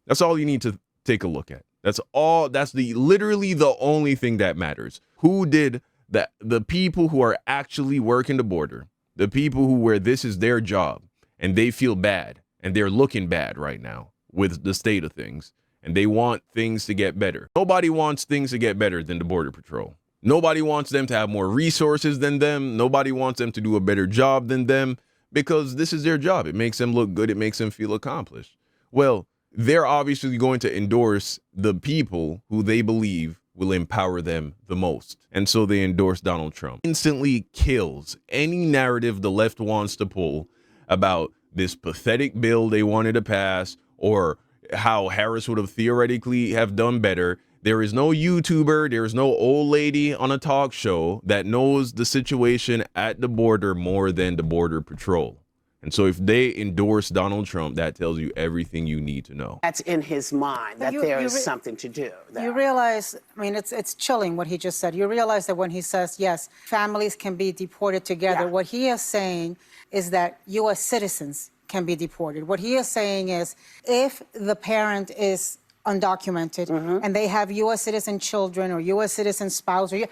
That's all you need to take a look at. That's all. That's literally the only thing that matters. Who did that? The people who are actually working the border, the people where this is their job and they feel bad and they're looking bad right now with the state of things and they want things to get better. Nobody wants things to get better than the Border Patrol. Nobody wants them to have more resources than them. Nobody wants them to do a better job than them because this is their job. It makes them look good. It makes them feel accomplished. Well, they're obviously going to endorse the people who they believe will empower them the most. And so they endorse Donald Trump. Instantly kills any narrative the left wants to pull about this pathetic bill they wanted to pass or how Harris would have theoretically have done better. There is no YouTuber, there is no old lady on a talk show that knows the situation at the border more than the Border Patrol. And so if they endorse Donald Trump, that tells you everything you need to know. That's in his mind, that there is something to do there. You realize, I mean, it's chilling what he just said. You realize that when he says, yes, families can be deported together, what he is saying is that U.S. citizens can be deported. What he is saying is if the parent is undocumented and they have U.S. citizen children or U.S. citizen spouse, or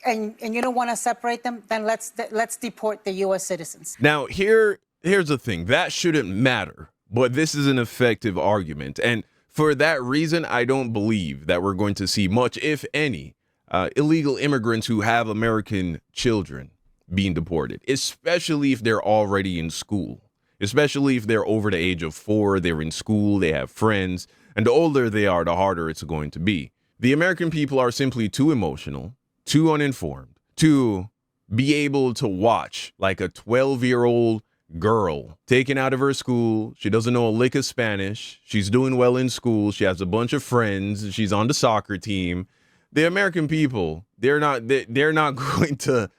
and you don't want to separate them, then let's deport the U.S. citizens. Now, here's the thing. That shouldn't matter, but this is an effective argument. And for that reason, I don't believe that we're going to see much, if any, illegal immigrants who have American children being deported, especially if they're already in school, especially if they're over the age of 4, they're in school, they have friends, and the older they are, the harder it's going to be. The American people are simply too emotional, too uninformed to be able to watch like a 12-year-old girl taken out of her school. She doesn't know a lick of Spanish. She's doing well in school. She has a bunch of friends. She's on the soccer team. The American people, they're not going to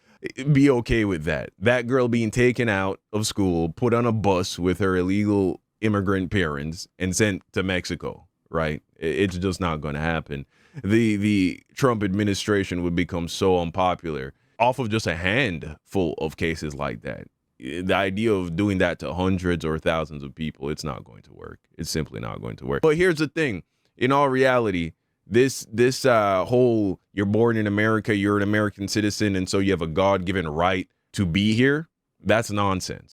be okay with that. That girl being taken out of school, put on a bus with her illegal immigrant parents and sent to Mexico, right? It's just not going to happen. The Trump administration would become so unpopular off of just a handful of cases like that. The idea of doing that to hundreds or thousands of people, it's not going to work. It's simply not going to work. But here's the thing. In all reality, this whole you're born in America, you're an American citizen, and so you have a God-given right to be here, that's nonsense.